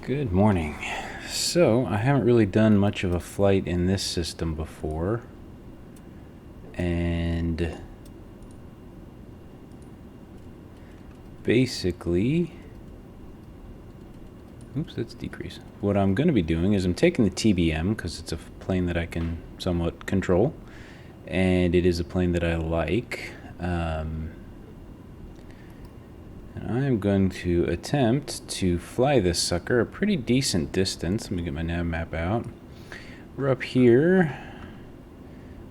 Good morning. So, I haven't really done much of a flight in this system before. And basically, oops, that's decrease. What I'm going to be doing is I'm taking the TBM because it's a plane that I can somewhat control. And it is a plane that I like. And I'm going to attempt to fly this sucker a pretty decent distance. Let me get my nav map out. We're up here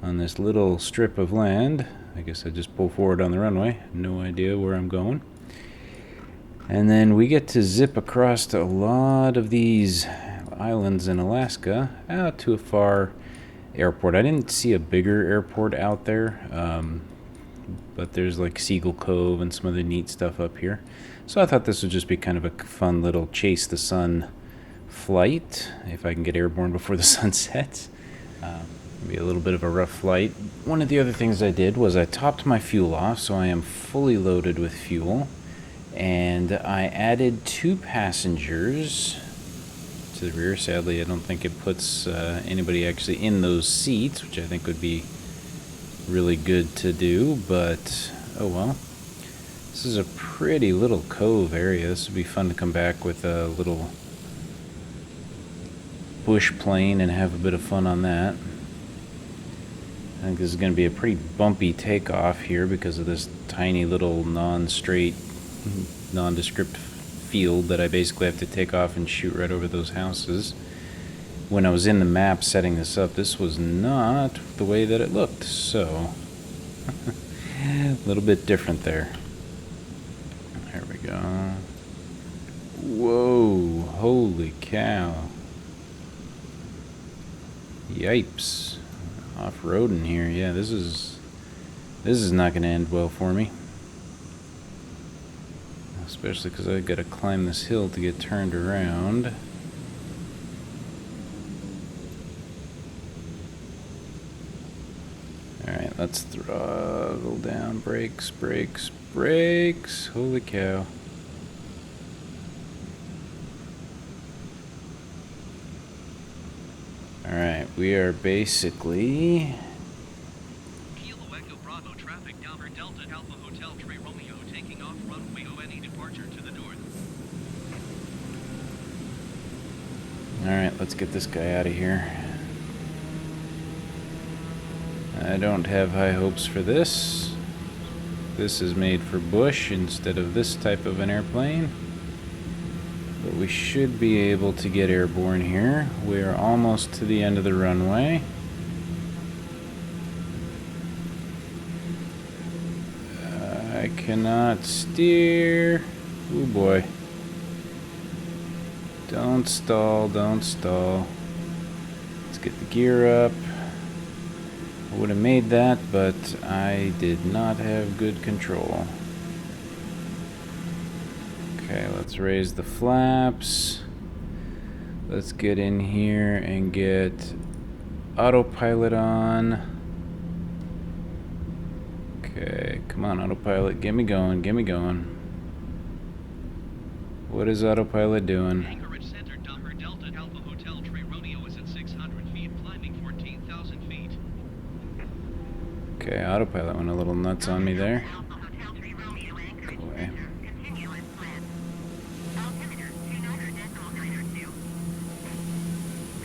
on this little strip of land. I guess I just pull forward on the runway. No idea where I'm going. And then we get to zip across to a lot of these islands in Alaska out to a far airport. I didn't see a bigger airport out there. But there's like Seagull Cove and some other neat stuff up here. So I thought this would just be kind of a fun little chase the sun flight, if I can get airborne before the sun sets. Be a little bit of a rough flight. One of the other things I did was I topped my fuel off, so I am fully loaded with fuel. And I added 2 passengers to the rear. Sadly, I don't think it puts anybody actually in those seats, which I think would be really good to do, but oh well. This is a pretty little cove area. This would be fun to come back with a little bush plane and have a bit of fun on that. I think this is going to be a pretty bumpy takeoff here because of this tiny little non-straight, nondescript field that I basically have to take off and shoot right over those houses. When I was in the map setting this up, this was not the way that it looked, so a little bit different there. There we go. Whoa, holy cow. Yipes. Off-roading here. Yeah, this is not going to end well for me. Especially because I've got to climb this hill to get turned around. Alright, let's throttle down. Brakes, brakes, brakes. Holy cow. Alright, we are basically... Kilo Echo Bravo traffic Delta Alpha Hotel Tree Romeo taking off runway ONE departure to the north. Alright, let's get this guy out of here. I don't have high hopes for this. This is made for bush instead of this type of an airplane. But we should be able to get airborne here. We are almost to the end of the runway. I cannot steer. Oh boy. Don't stall, don't stall. Let's get the gear up. I would have made that, but I did not have good control. Okay, let's raise the flaps. Let's get in here and get autopilot on. Okay, come on, autopilot, get me going, get me going. What is autopilot doing? Anchorage Center, Delta Alpha Hotel Tree Romeo is at 600 feet, climbing 14,000 feet. Okay, autopilot went a little nuts on me there. Go away.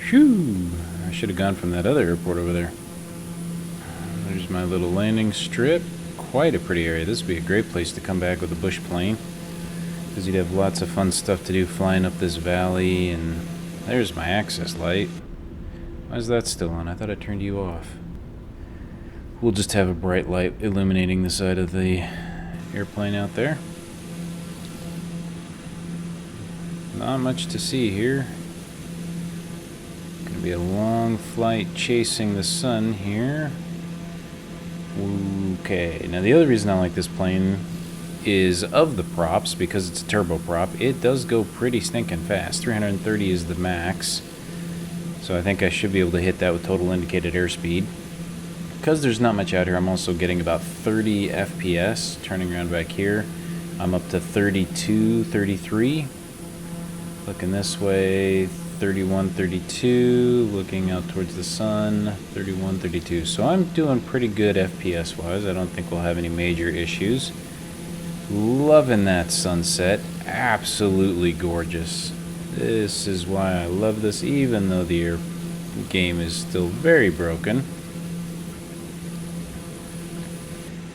Phew! I should have gone from that other airport over there. There's my little landing strip. Quite a pretty area. This would be a great place to come back with a bush plane, because you'd have lots of fun stuff to do flying up this valley. And there's my access light. Why is that still on? I thought I turned you off. We'll just have a bright light illuminating the side of the airplane out there. Not much to see here. Gonna be a long flight chasing the sun here. Okay, now the other reason I like this plane is of the props, because it's a turboprop. It does go pretty stinking fast. 330 is the max. So I think I should be able to hit that with total indicated airspeed. Because there's not much out here, I'm also getting about 30 FPS. Turning around back here, I'm up to 32, 33. Looking this way, 31, 32. Looking out towards the sun, 31, 32. So I'm doing pretty good FPS-wise. I don't think we'll have any major issues. Loving that sunset. Absolutely gorgeous. This is why I love this, even though the game is still very broken.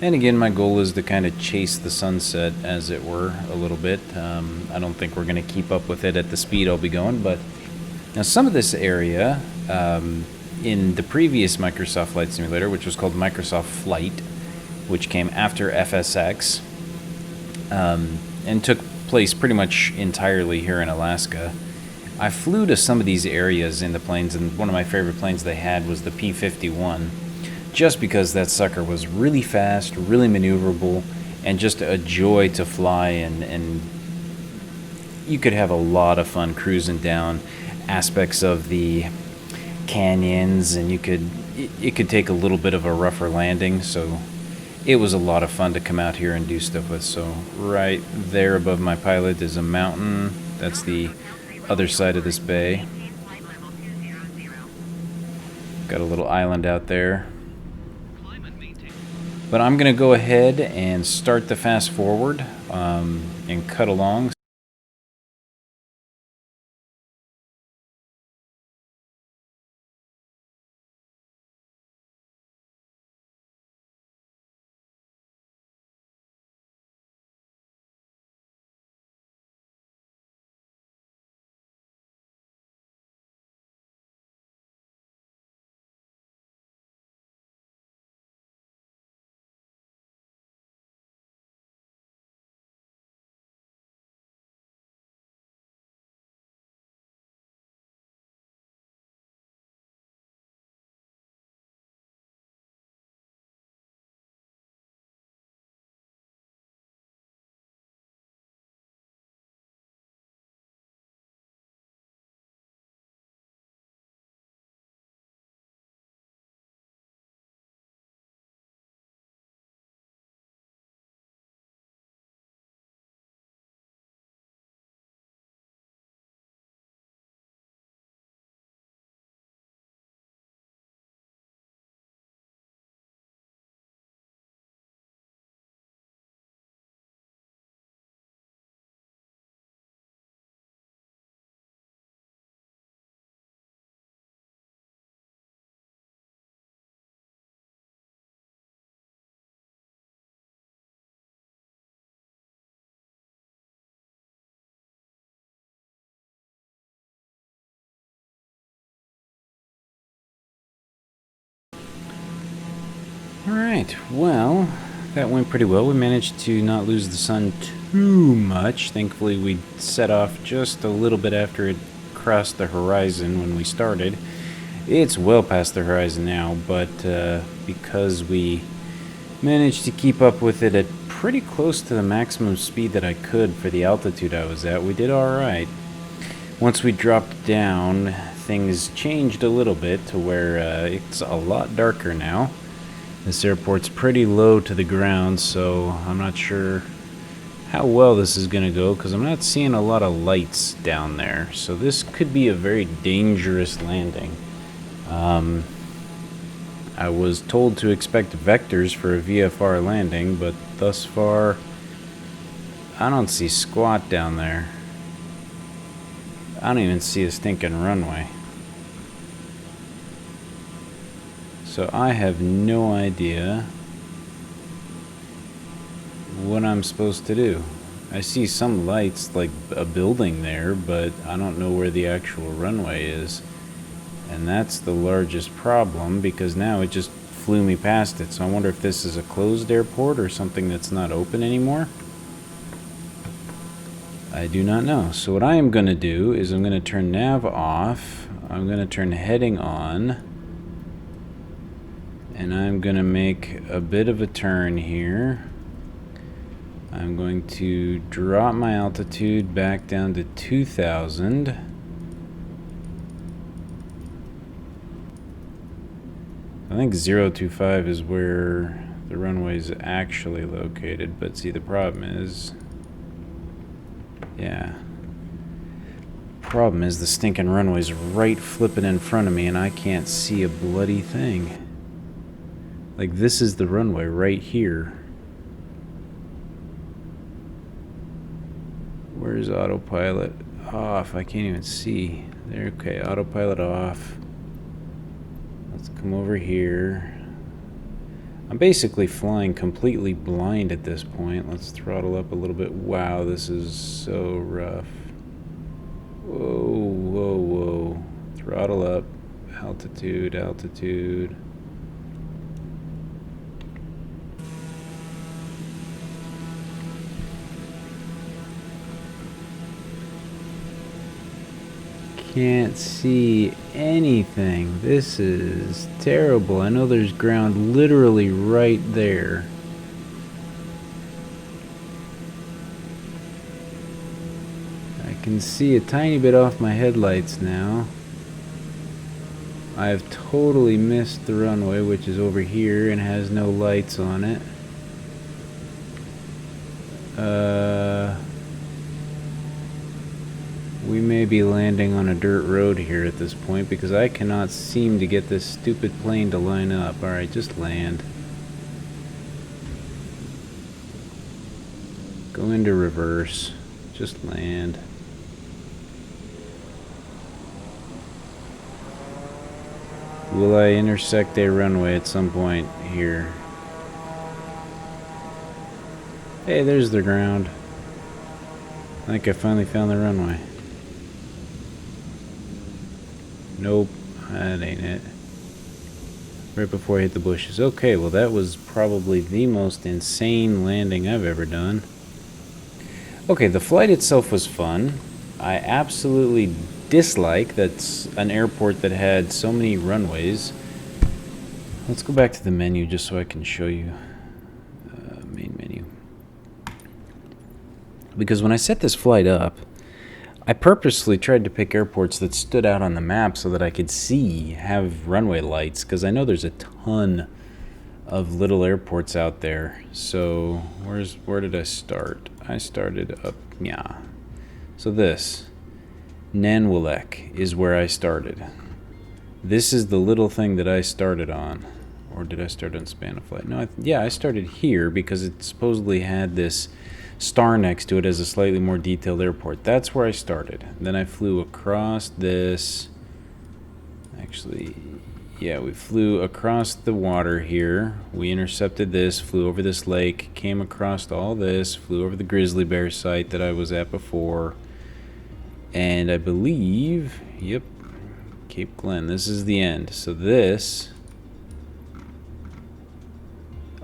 And again, my goal is to kind of chase the sunset, as it were, a little bit. I don't think we're going to keep up with it at the speed I'll be going, but now some of this area, in the previous Microsoft Flight Simulator, which was called Microsoft Flight, which came after FSX, and took place pretty much entirely here in Alaska, I flew to some of these areas in the planes, and one of my favorite planes they had was the P-51. Just because that sucker was really fast, really maneuverable, and just a joy to fly, and you could have a lot of fun cruising down aspects of the canyons, and it could take a little bit of a rougher landing, so it was a lot of fun to come out here and do stuff with. So right there above my pilot is a mountain. That's the other side of this bay. Got a little island out there. But I'm going to go ahead and start the fast forward and cut along. Alright, well, that went pretty well. We managed to not lose the sun too much. Thankfully, we set off just a little bit after it crossed the horizon when we started. It's well past the horizon now, but because we managed to keep up with it at pretty close to the maximum speed that I could for the altitude I was at, we did alright. Once we dropped down, things changed a little bit to where it's a lot darker now. This airport's pretty low to the ground, so I'm not sure how well this is going to go, because I'm not seeing a lot of lights down there. So this could be a very dangerous landing. I was told to expect vectors for a VFR landing, but thus far, I don't see squat down there. I don't even see a stinking runway. So I have no idea what I'm supposed to do. I see some lights, like a building there, but I don't know where the actual runway is. And that's the largest problem, because now it just flew me past it. So I wonder if this is a closed airport or something that's not open anymore. I do not know. So what I am going to do is I'm going to turn nav off. I'm going to turn heading on. And I'm going to make a bit of a turn here. I'm going to drop my altitude back down to 2,000. I think 025 is where the runway is actually located, but see, the problem is, yeah. Problem is the stinking runway's right flipping in front of me and I can't see a bloody thing. Like, this is the runway right here. Where's autopilot? Off. I can't even see. There, okay, autopilot off. Let's come over here. I'm basically flying completely blind at this point. Let's throttle up a little bit. Wow, this is so rough. Whoa, whoa, whoa. Throttle up. Altitude, altitude. Can't see anything. This is terrible. I know there's ground literally right there. I can see a tiny bit off my headlights now. I've totally missed the runway, which is over here and has no lights on it. We may be landing on a dirt road here at this point because I cannot seem to get this stupid plane to line up. Alright, just land. Go into reverse. Just land. Will I intersect a runway at some point here? Hey, there's the ground. I think I finally found the runway. Nope, that ain't it. Right before I hit the bushes. Okay, well that was probably the most insane landing I've ever done. Okay, the flight itself was fun. I absolutely dislike that's an airport that had so many runways. Let's go back to the menu just so I can show you. Main menu. Because when I set this flight up, I purposely tried to pick airports that stood out on the map so that I could have runway lights, because I know there's a ton of little airports out there. So where did I start? I started up, yeah. So this, Nanwalek, is where I started. This is the little thing that I started on. Or did I start on Spaniflight? No, yeah, I started here because it supposedly had this star next to it as a slightly more detailed airport. That's where I started. Then I flew across this. Actually, yeah, we flew across the water here. We intercepted this, flew over this lake, came across all this, flew over the grizzly bear site that I was at before. And I believe, yep, Cape Glen. This is the end. So this,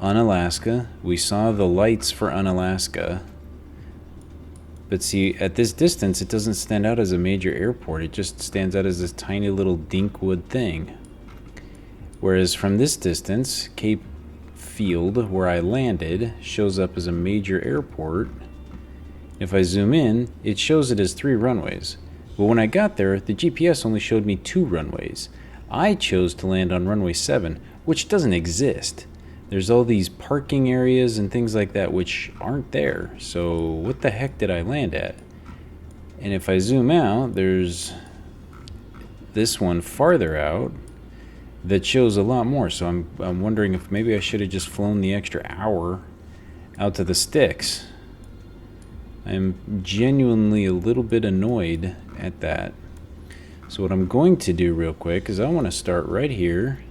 Unalaska, we saw the lights for Unalaska. But see, at this distance, it doesn't stand out as a major airport. It just stands out as this tiny little dinkwood thing. Whereas from this distance, Cape Field, where I landed, shows up as a major airport. If I zoom in, it shows it as 3 runways. But when I got there, the GPS only showed me 2 runways. I chose to land on runway 7, which doesn't exist. There's all these parking areas and things like that which aren't there. So what the heck did I land at? And if I zoom out, there's this one farther out that shows a lot more. So I'm wondering if maybe I should have just flown the extra hour out to the sticks. I'm genuinely a little bit annoyed at that. So what I'm going to do real quick is I want to start right here.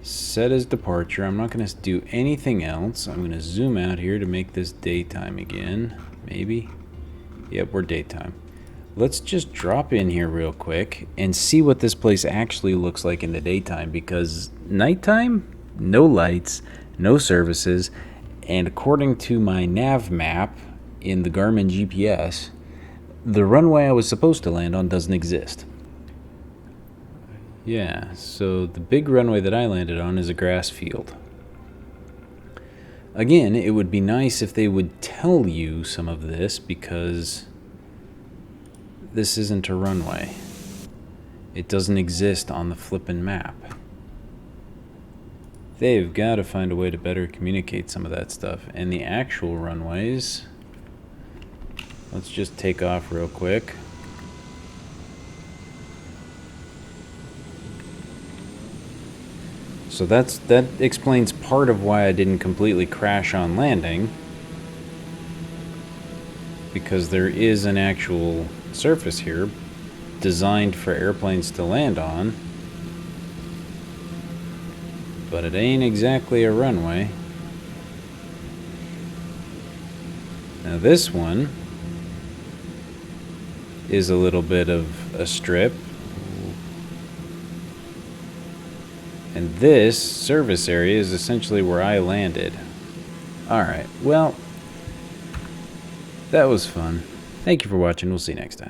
Set as departure. I'm not going to do anything else. I'm going to zoom out here to make this daytime again. Maybe. Yep, we're daytime. Let's just drop in here real quick and see what this place actually looks like in the daytime, because nighttime, no lights, no services, and according to my nav map in the Garmin GPS, the runway I was supposed to land on doesn't exist. Yeah, so the big runway that I landed on is a grass field. Again, it would be nice if they would tell you some of this, because this isn't a runway. It doesn't exist on the flippin' map. They've got to find a way to better communicate some of that stuff. And the actual runways, let's just take off real quick. So that explains part of why I didn't completely crash on landing, because there is an actual surface here designed for airplanes to land on, but it ain't exactly a runway. Now this one is a little bit of a strip, and this service area is essentially where I landed. Alright, well, that was fun. Thank you for watching. We'll see you next time.